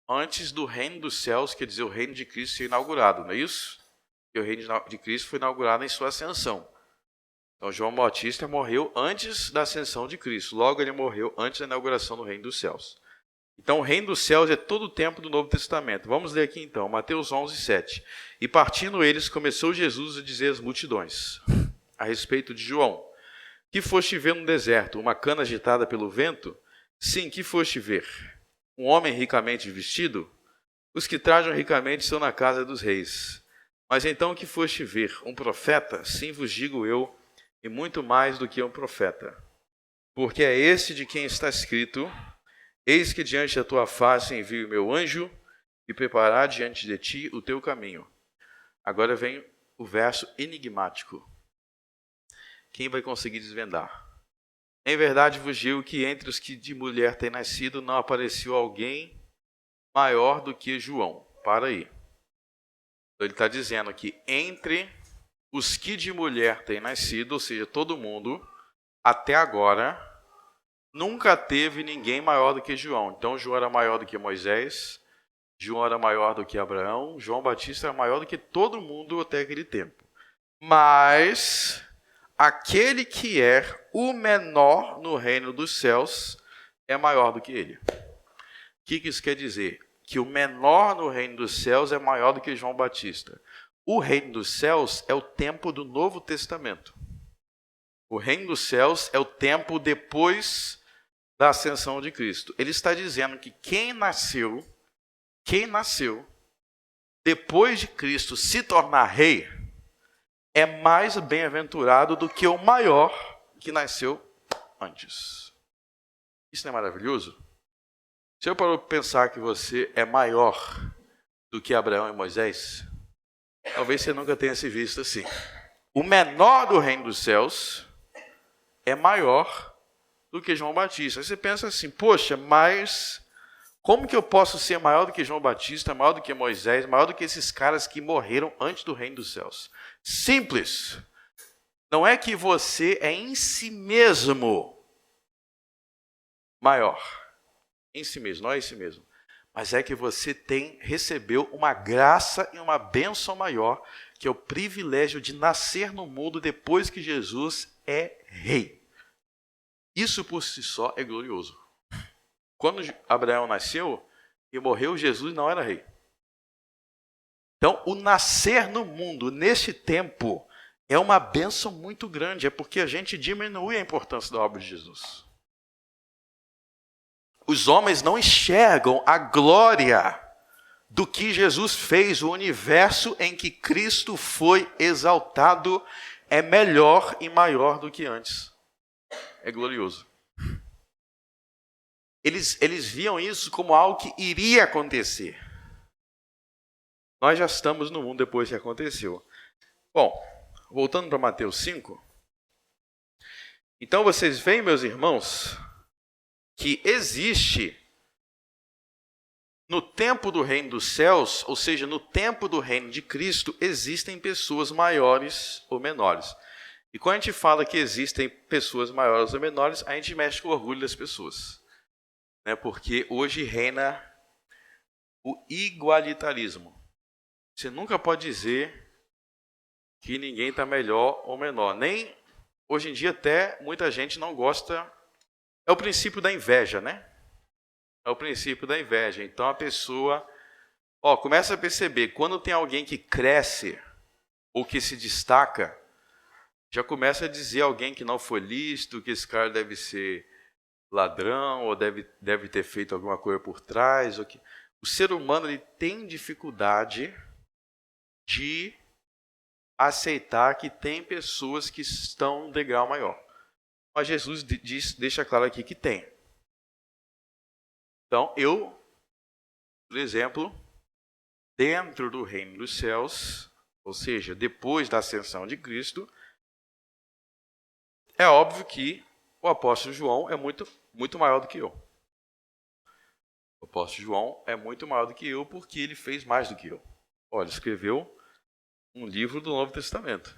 antes do reino dos céus, quer dizer, o reino de Cristo ser inaugurado, não é isso? E o reino de Cristo foi inaugurado em sua ascensão. Então, João Batista morreu antes da ascensão de Cristo. Logo, ele morreu antes da inauguração do reino dos céus. Então, o reino dos céus é todo o tempo do Novo Testamento. Vamos ler aqui, então, Mateus 11, 7. E partindo eles, começou Jesus a dizer às multidões, a respeito de João: que foste ver no deserto? Uma cana agitada pelo vento? Sim, que foste ver? Um homem ricamente vestido? Os que trajam ricamente são na casa dos reis. Mas então que foste ver? Um profeta? Sim, vos digo eu, e muito mais do que um profeta. Porque é esse de quem está escrito: eis que diante da tua face envio o meu anjo, e preparar diante de ti o teu caminho. Agora vem o verso enigmático. Quem vai conseguir desvendar? Em verdade vos digo que entre os que de mulher têm nascido não apareceu alguém maior do que João. Para aí. Então ele está dizendo que entre os que de mulher têm nascido, ou seja, todo mundo, até agora, nunca teve ninguém maior do que João. Então João era maior do que Moisés, João era maior do que Abraão, João Batista era maior do que todo mundo até aquele tempo. Mas aquele que é o menor no reino dos céus é maior do que ele. O que isso quer dizer? Que o menor no reino dos céus é maior do que João Batista. O reino dos céus é o tempo do Novo Testamento. O reino dos céus é o tempo depois da ascensão de Cristo. Ele está dizendo que quem nasceu depois de Cristo se tornar rei é mais bem-aventurado do que o maior que nasceu antes. Isso não é maravilhoso? Se eu parar para pensar que você é maior do que Abraão e Moisés, talvez você nunca tenha se visto assim. O menor do reino dos céus é maior do que João Batista. Aí você pensa assim, poxa, mas como que eu posso ser maior do que João Batista, maior do que Moisés, maior do que esses caras que morreram antes do reino dos céus? Simples. Não é que você é em si mesmo maior. Em si mesmo, não é em si mesmo. Mas é que você recebeu uma graça e uma bênção maior, que é o privilégio de nascer no mundo depois que Jesus é rei. Isso por si só é glorioso. Quando Abraão nasceu e morreu, Jesus não era rei. Então, o nascer no mundo, nesse tempo, é uma bênção muito grande. É porque a gente diminui a importância da obra de Jesus. Os homens não enxergam a glória do que Jesus fez. O universo em que Cristo foi exaltado é melhor e maior do que antes. É glorioso. Eles viam isso como algo que iria acontecer. Nós já estamos no mundo depois que aconteceu. Bom, voltando para Mateus 5. Então vocês veem, meus irmãos, que existe no tempo do reino dos céus, ou seja, no tempo do reino de Cristo, existem pessoas maiores ou menores. E quando a gente fala que existem pessoas maiores ou menores, a gente mexe com o orgulho das pessoas. Porque hoje reina o igualitarismo. Você nunca pode dizer que ninguém está melhor ou menor. Nem hoje em dia até muita gente não gosta. É o princípio da inveja, né? É o princípio da inveja. Então a pessoa começa a perceber, quando tem alguém que cresce ou que se destaca, já começa a dizer alguém que não foi lícito, que esse cara deve ser ladrão, ou deve ter feito alguma coisa por trás. Ou que... O ser humano ele tem dificuldade de aceitar que tem pessoas que estão um degrau maior. Mas Jesus deixa claro aqui que tem. Então, eu, por exemplo, dentro do reino dos céus, ou seja, depois da ascensão de Cristo, é óbvio que o apóstolo João é muito maior do que eu. O apóstolo João é muito maior do que eu porque ele fez mais do que eu. Olha, escreveu um livro do Novo Testamento.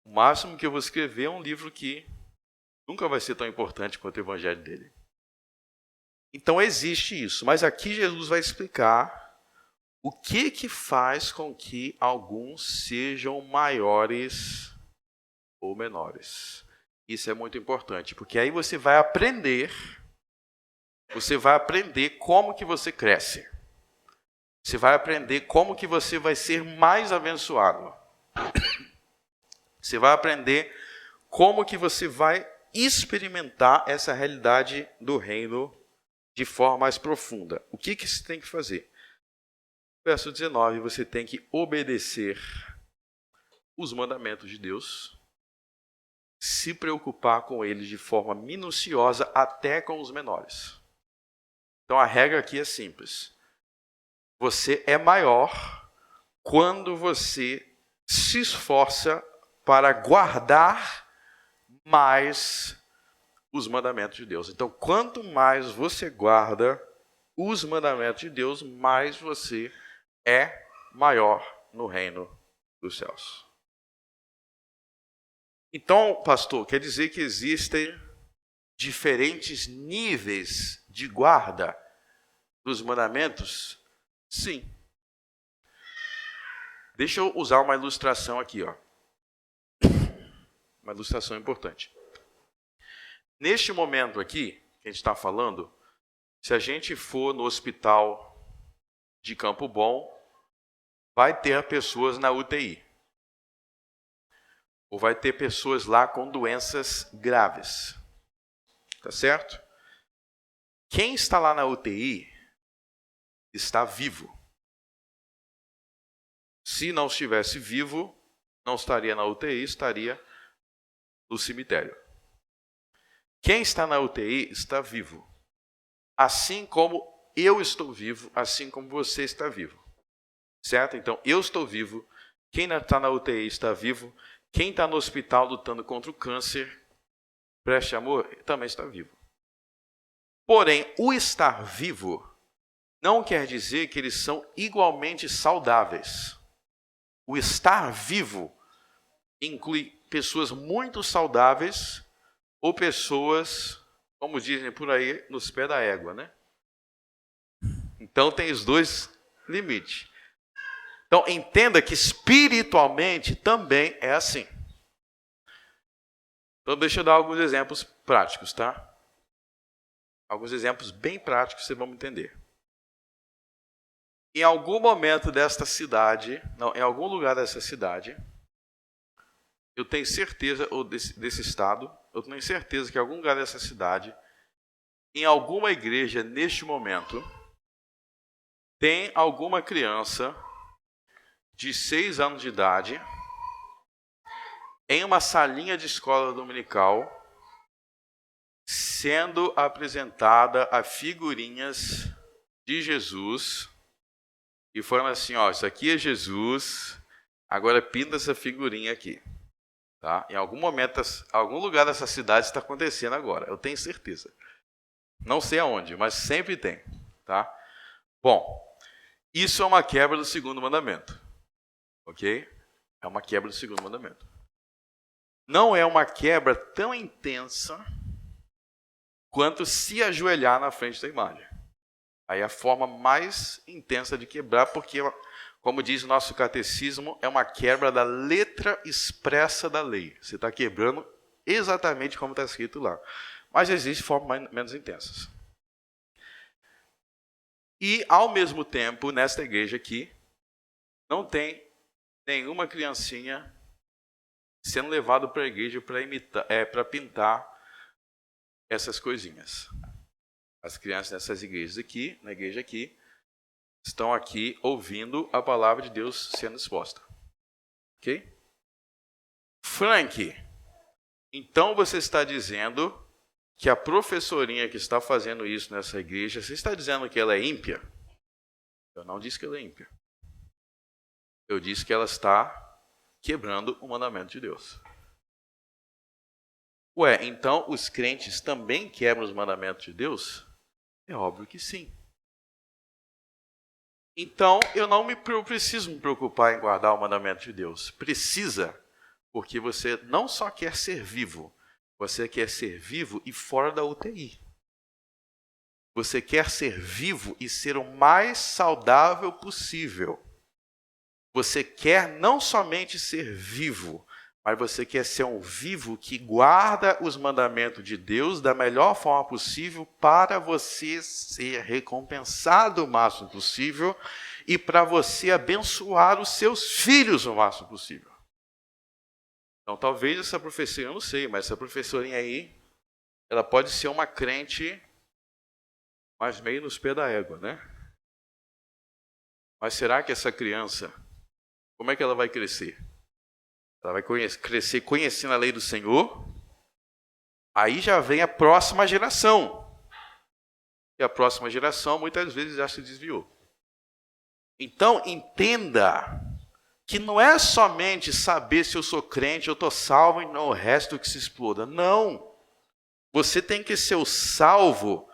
O máximo que eu vou escrever é um livro que nunca vai ser tão importante quanto o evangelho dele. Então existe isso, mas aqui Jesus vai explicar o que faz com que alguns sejam maiores ou menores. Isso é muito importante, porque aí você vai aprender como que você cresce. Você vai aprender como que você vai ser mais abençoado. Você vai aprender como que você vai experimentar essa realidade do reino de forma mais profunda. O que você tem que fazer? Verso 19, você tem que obedecer os mandamentos de Deus, se preocupar com eles de forma minuciosa, até com os menores. Então a regra aqui é simples. Você é maior quando você se esforça para guardar mais os mandamentos de Deus. Então, quanto mais você guarda os mandamentos de Deus, mais você é maior no reino dos céus. Então, pastor, quer dizer que existem diferentes níveis de guarda dos mandamentos? Sim. Deixa eu usar uma ilustração aqui, ó. Uma ilustração importante. Neste momento aqui, que a gente está falando, se a gente for no hospital de Campo Bom, vai ter pessoas na UTI. Ou vai ter pessoas lá com doenças graves. Tá certo? Quem está lá na UTI está vivo. Se não estivesse vivo, não estaria na UTI, estaria no cemitério. Quem está na UTI está vivo. Assim como eu estou vivo, assim como você está vivo. Certo? Então, eu estou vivo. Quem está na UTI está vivo. Quem está no hospital lutando contra o câncer, preste amor, também está vivo. Porém, o estar vivo não quer dizer que eles são igualmente saudáveis. O estar vivo inclui pessoas muito saudáveis ou pessoas, como dizem por aí, nos pés da égua, né? Então tem os dois limites. Então entenda que espiritualmente também é assim. Então deixa eu dar alguns exemplos práticos, tá? Alguns exemplos bem práticos, vocês vão entender. Em algum momento desta cidade, em algum lugar dessa cidade, eu tenho certeza, ou desse estado, eu tenho certeza que em algum lugar dessa cidade, em alguma igreja neste momento, tem alguma criança de 6 anos de idade em uma salinha de escola dominical sendo apresentada a figurinhas de Jesus e falando assim, ó, isso aqui é Jesus, agora pinta essa figurinha aqui. Tá? Em algum momento, algum lugar dessa cidade está acontecendo agora, eu tenho certeza. Não sei aonde, mas sempre tem. Tá? Bom, isso é uma quebra do segundo mandamento. Ok? É uma quebra do segundo mandamento. Não é uma quebra tão intensa quanto se ajoelhar na frente da imagem. Aí é a forma mais intensa de quebrar, porque, como diz o nosso catecismo, é uma quebra da letra expressa da lei. Você está quebrando exatamente como está escrito lá. Mas existem formas menos intensas. E, ao mesmo tempo, nesta igreja aqui, não tem nenhuma criancinha sendo levado para a igreja para pintar essas coisinhas. As crianças nessas igrejas aqui, na igreja aqui, estão aqui ouvindo a palavra de Deus sendo exposta. Ok? Frank, então você está dizendo que a professorinha que está fazendo isso nessa igreja, você está dizendo que ela é ímpia? Eu não disse que ela é ímpia. Eu disse que ela está quebrando o mandamento de Deus. Ué, então os crentes também quebram os mandamentos de Deus? É óbvio que sim. Então eu preciso me preocupar em guardar o mandamento de Deus. Precisa, porque você não só quer ser vivo, você quer ser vivo e fora da UTI. Você quer ser vivo e ser o mais saudável possível. Você quer não somente ser vivo, mas você quer ser um vivo que guarda os mandamentos de Deus da melhor forma possível para você ser recompensado o máximo possível e para você abençoar os seus filhos o máximo possível. Então, talvez essa professora, eu não sei, mas essa professorinha aí, ela pode ser uma crente, mas meio nos pés da égua, né? Mas será que essa criança, como é que ela vai crescer? Ela vai crescer conhecendo a lei do Senhor. Aí já vem a próxima geração. E a próxima geração muitas vezes já se desviou. Então entenda que não é somente saber se eu sou crente, eu estou salvo e não o resto que se exploda. Não. Você tem que ser o salvo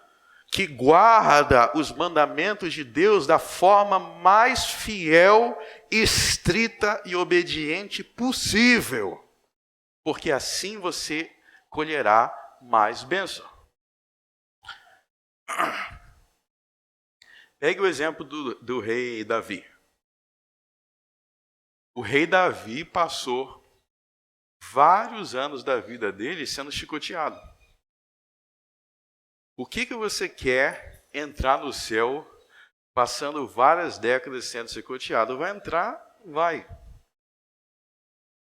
que guarda os mandamentos de Deus da forma mais fiel, estrita e obediente possível. Porque assim você colherá mais bênção. Pegue o exemplo do rei Davi. O rei Davi passou vários anos da vida dele sendo chicoteado. O que você quer entrar no céu passando várias décadas sendo chicoteado? Vai entrar? Vai.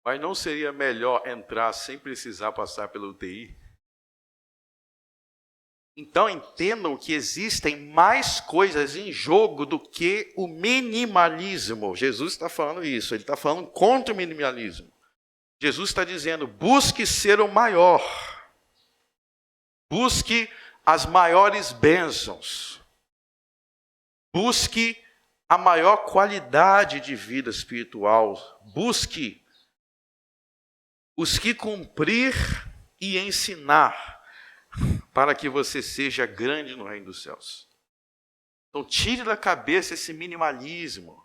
Mas não seria melhor entrar sem precisar passar pela UTI? Então entendam que existem mais coisas em jogo do que o minimalismo. Jesus está falando isso, ele está falando contra o minimalismo. Jesus está dizendo, busque ser o maior. Busque as maiores bênçãos. Busque a maior qualidade de vida espiritual. Busque os que cumprir e ensinar para que você seja grande no reino dos céus. Então tire da cabeça esse minimalismo.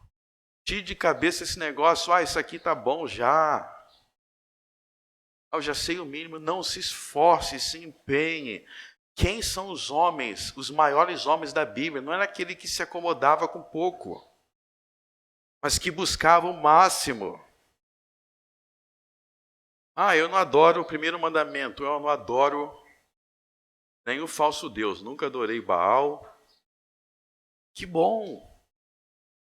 Tire de cabeça esse negócio, isso aqui tá bom já. Eu já sei o mínimo. Não, se esforce, se empenhe. Quem são os homens, os maiores homens da Bíblia? Não era aquele que se acomodava com pouco, mas que buscava o máximo. Eu não adoro o primeiro mandamento, eu não adoro nem o falso Deus, nunca adorei Baal. Que bom!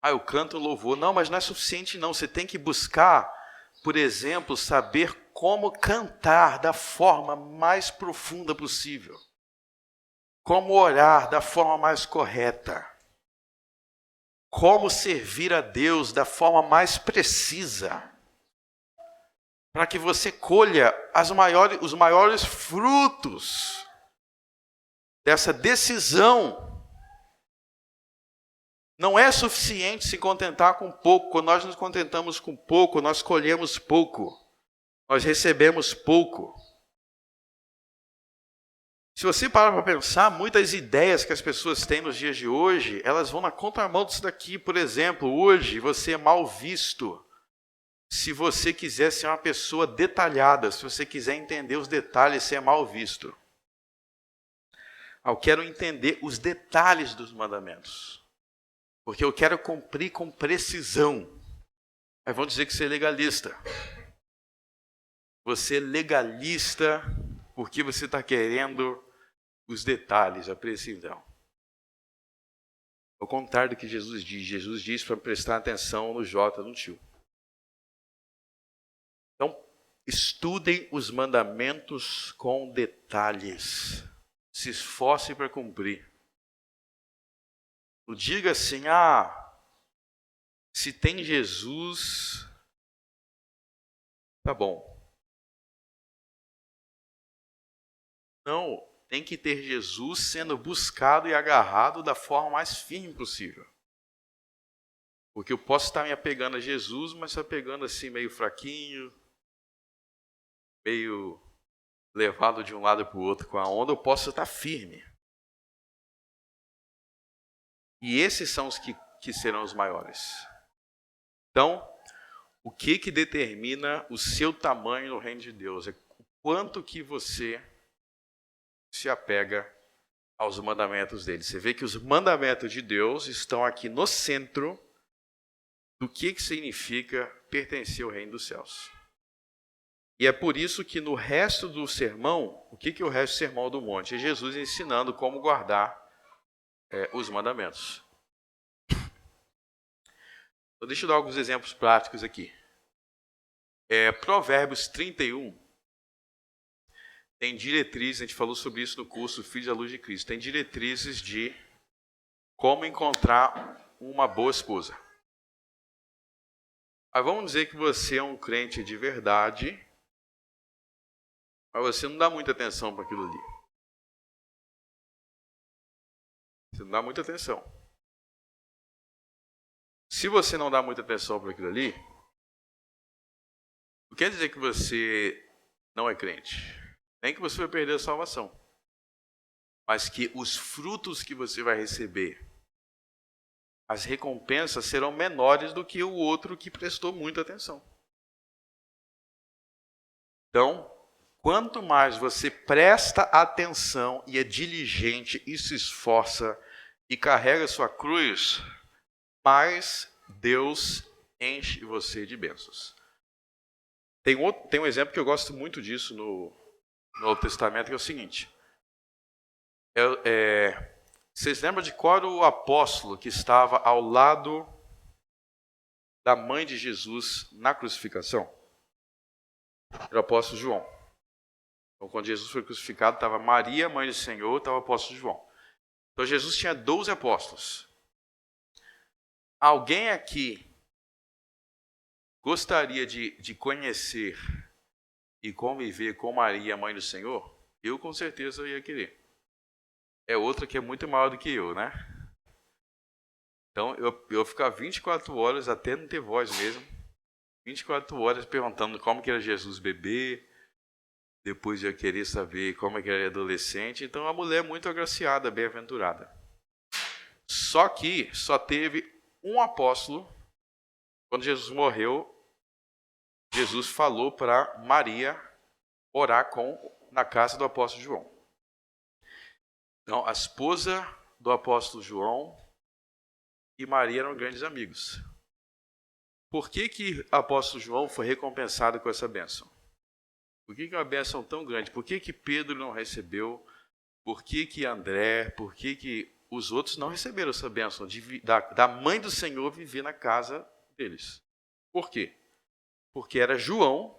Eu canto louvor. Não, mas não é suficiente não, você tem que buscar, por exemplo, saber como cantar da forma mais profunda possível. Como orar da forma mais correta. Como servir a Deus da forma mais precisa. Para que você colha os maiores frutos dessa decisão. Não é suficiente se contentar com pouco. Quando nós nos contentamos com pouco, nós colhemos pouco. Nós recebemos pouco. Se você parar para pensar, muitas ideias que as pessoas têm nos dias de hoje, elas vão na contramão disso daqui. Por exemplo, hoje você é mal visto se você quiser ser uma pessoa detalhada, se você quiser entender os detalhes, você é mal visto. Eu quero entender os detalhes dos mandamentos, porque eu quero cumprir com precisão. Aí vão dizer que você é legalista. Você é legalista porque você está querendo os detalhes, a precisão. Ao contrário do que Jesus diz para prestar atenção no J, no tio. Então, estudem os mandamentos com detalhes. Se esforcem para cumprir. Não diga assim, se tem Jesus, Tá bom. Não, tem que ter Jesus sendo buscado e agarrado da forma mais firme possível. Porque eu posso estar me apegando a Jesus, mas se apegando assim meio fraquinho, meio levado de um lado para o outro com a onda, eu posso estar firme. E esses são os que serão os maiores. Então, o que determina o seu tamanho no reino de Deus? É o quanto que você se apega aos mandamentos dele. Você vê que os mandamentos de Deus estão aqui no centro do que significa pertencer ao reino dos céus. E é por isso que no resto do sermão, o que é o resto do sermão do monte? É Jesus ensinando como guardar os mandamentos. Então, deixa eu dar alguns exemplos práticos aqui. Provérbios 31 tem diretrizes, a gente falou sobre isso no curso Filhos à Luz de Cristo, tem diretrizes de como encontrar uma boa esposa. Mas vamos dizer que você é um crente de verdade, mas você não dá muita atenção para aquilo ali. Você não dá muita atenção. Se você não dá muita atenção para aquilo ali, não quer dizer que você não é crente. Nem que você vai perder a salvação. Mas que os frutos que você vai receber, as recompensas serão menores do que o outro que prestou muita atenção. Então, quanto mais você presta atenção e é diligente e se esforça e carrega sua cruz, mais Deus enche você de bênçãos. Tem um exemplo que eu gosto muito disso no Novo Testamento, que é o seguinte. Vocês lembram de qual era o apóstolo que estava ao lado da mãe de Jesus na crucificação? Era o apóstolo João. Então, quando Jesus foi crucificado, estava Maria, mãe do Senhor, estava o apóstolo João. Então, Jesus tinha 12 apóstolos. Alguém aqui gostaria de conhecer e conviver com Maria, mãe do Senhor? Eu, com certeza, ia querer. É outra que é muito maior do que eu, né? Então, eu ficava 24 horas, até não ter voz mesmo, 24 horas perguntando como que era Jesus bebê, depois ia querer saber como é que era adolescente. Então, a mulher muito agraciada, bem-aventurada. Só que só teve um apóstolo. Quando Jesus morreu, Jesus falou para Maria orar na casa do apóstolo João. Então, a esposa do apóstolo João e Maria eram grandes amigos. Por que o apóstolo João foi recompensado com essa bênção? Por que é uma bênção tão grande? Por que Pedro não recebeu? Por que André? Por que os outros não receberam essa bênção da mãe do Senhor viver na casa deles? Por quê? Porque era João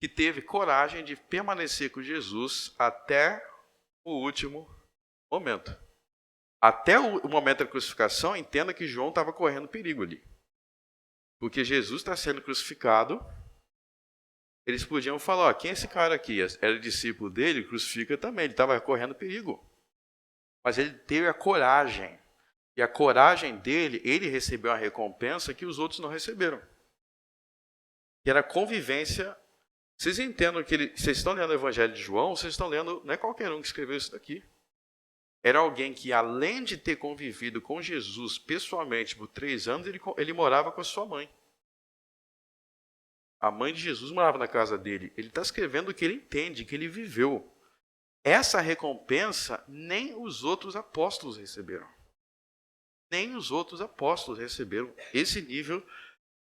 que teve coragem de permanecer com Jesus até o último momento. Até o momento da crucificação, entenda que João estava correndo perigo ali. Porque Jesus está sendo crucificado, eles podiam falar, quem é esse cara aqui? Era discípulo dele, crucifica também, ele estava correndo perigo. Mas ele teve a coragem. E a coragem dele, ele recebeu uma recompensa que os outros não receberam. Que era a convivência. Vocês entendem que vocês estão lendo o Evangelho de João, vocês estão lendo, não é qualquer um que escreveu isso daqui. Era alguém que, além de ter convivido com Jesus pessoalmente por 3 anos, ele morava com a sua mãe. A mãe de Jesus morava na casa dele. Ele está escrevendo o que ele entende, que ele viveu. Essa recompensa nem os outros apóstolos receberam. Nem os outros apóstolos receberam esse nível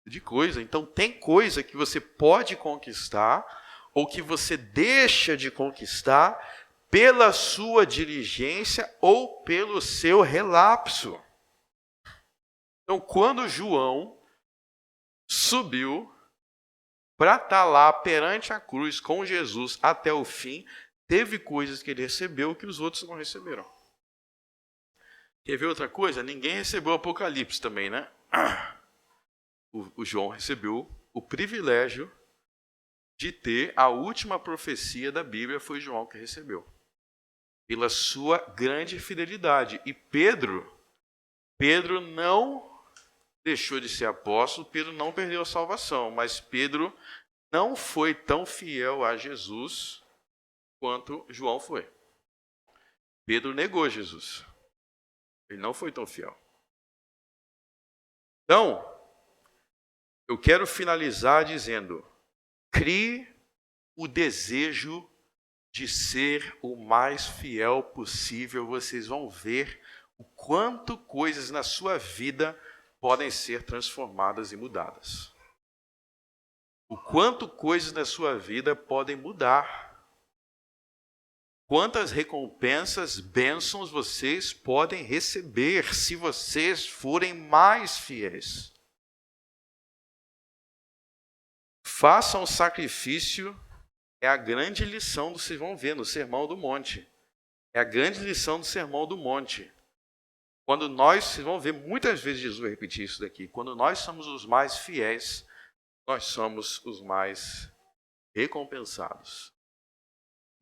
de coisa. Então, tem coisa que você pode conquistar ou que você deixa de conquistar pela sua diligência ou pelo seu relapso. Então, quando João subiu para estar lá perante a cruz com Jesus até o fim, teve coisas que ele recebeu que os outros não receberam. Quer ver outra coisa? Ninguém recebeu o Apocalipse também, né? O João recebeu o privilégio de ter a última profecia da Bíblia, foi João que recebeu, pela sua grande fidelidade. E Pedro não deixou de ser apóstolo, Pedro não perdeu a salvação, mas Pedro não foi tão fiel a Jesus quanto João foi. Pedro negou Jesus. Ele não foi tão fiel. Então, eu quero finalizar dizendo: crie o desejo de ser o mais fiel possível. Vocês vão ver o quanto coisas na sua vida podem ser transformadas e mudadas. O quanto coisas na sua vida podem mudar. Quantas recompensas, bênçãos vocês podem receber se vocês forem mais fiéis. Façam um sacrifício, é a grande lição que vocês vão ver no Sermão do Monte. É a grande lição do Sermão do Monte. Quando vocês vão ver muitas vezes Jesus repetir isso daqui, quando nós somos os mais fiéis, nós somos os mais recompensados.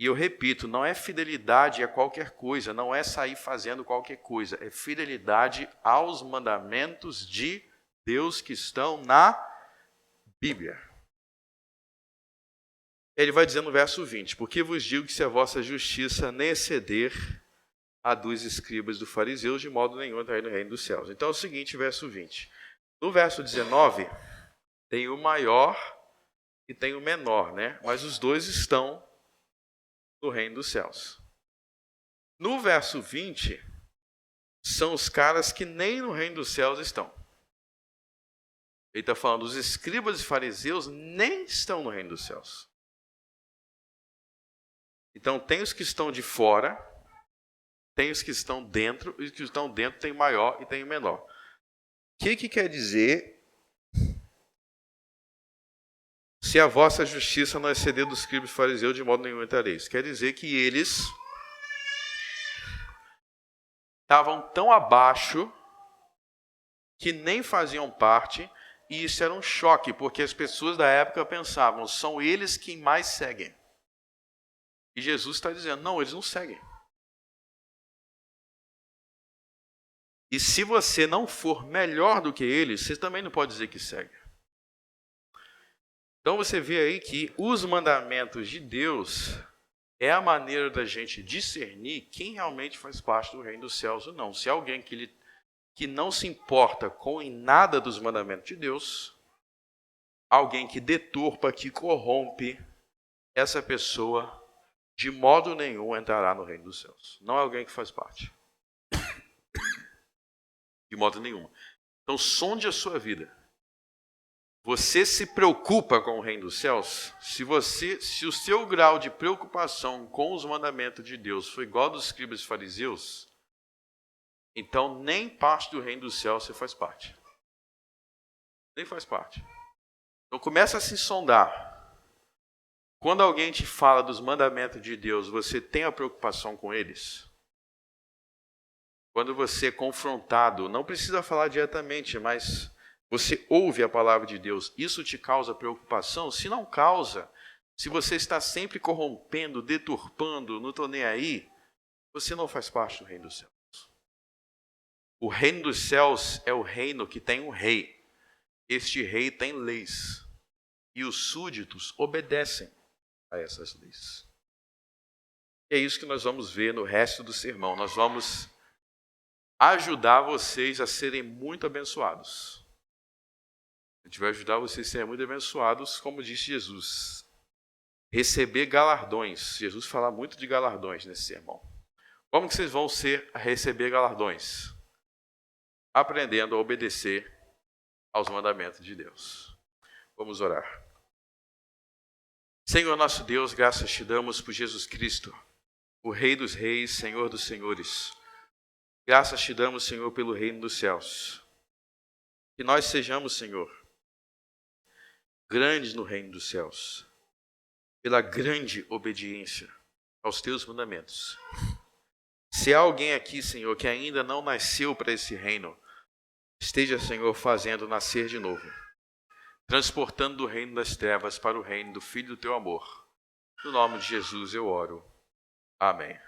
E eu repito, não é fidelidade a qualquer coisa, não é sair fazendo qualquer coisa, é fidelidade aos mandamentos de Deus que estão na Bíblia. Ele vai dizer no verso 20, porque vos digo que se a vossa justiça nem exceder a dos escribas e dos fariseus, de modo nenhum entrarei no reino dos céus. Então é o seguinte, verso 20. No verso 19, tem o maior e tem o menor, né? Mas os dois estão no reino dos céus. No verso 20, são os caras que nem no reino dos céus estão. Ele está falando, os escribas e fariseus nem estão no reino dos céus. Então, tem os que estão de fora, tem os que estão dentro, e os que estão dentro tem o maior e tem o menor. O que quer dizer se a vossa justiça não exceder dos escribas e fariseus, de modo nenhum entrareis? Quer dizer que eles estavam tão abaixo que nem faziam parte, e isso era um choque, porque as pessoas da época pensavam, são eles que mais seguem. E Jesus está dizendo, não, eles não seguem. E se você não for melhor do que eles, você também não pode dizer que segue. Então você vê aí que os mandamentos de Deus é a maneira da gente discernir quem realmente faz parte do reino dos céus ou não. Se é alguém que não se importa com nada dos mandamentos de Deus, alguém que deturpa, que corrompe, essa pessoa de modo nenhum entrará no reino dos céus. Não é alguém que faz parte. De modo nenhum. Então sonde a sua vida. Você se preocupa com o reino dos céus? Se o seu grau de preocupação com os mandamentos de Deus foi igual ao dos escribas e fariseus, então nem parte do reino dos céus você faz parte. Nem faz parte. Então começa a se sondar. Quando alguém te fala dos mandamentos de Deus, você tem a preocupação com eles? Quando você é confrontado, não precisa falar diretamente, mas você ouve a palavra de Deus, isso te causa preocupação? Se não causa, se você está sempre corrompendo, deturpando, não estou nem aí, você não faz parte do reino dos céus. O reino dos céus é o reino que tem um rei. Este rei tem leis. E os súditos obedecem a essas leis. E é isso que nós vamos ver no resto do sermão. Nós vamos ajudar vocês a serem muito abençoados. A gente vai ajudar vocês a serem muito abençoados, como disse Jesus. Receber galardões. Jesus fala muito de galardões nesse sermão. Como que vocês vão receber galardões? Aprendendo a obedecer aos mandamentos de Deus. Vamos orar. Senhor nosso Deus, graças te damos por Jesus Cristo, o Rei dos Reis, Senhor dos Senhores. Graças te damos, Senhor, pelo reino dos céus. Que nós sejamos, Senhor, grandes no reino dos céus, pela grande obediência aos teus mandamentos. Se há alguém aqui, Senhor, que ainda não nasceu para esse reino, esteja, Senhor, fazendo nascer de novo. transportando do reino das trevas para o reino do Filho do teu amor. No nome de Jesus eu oro. Amém.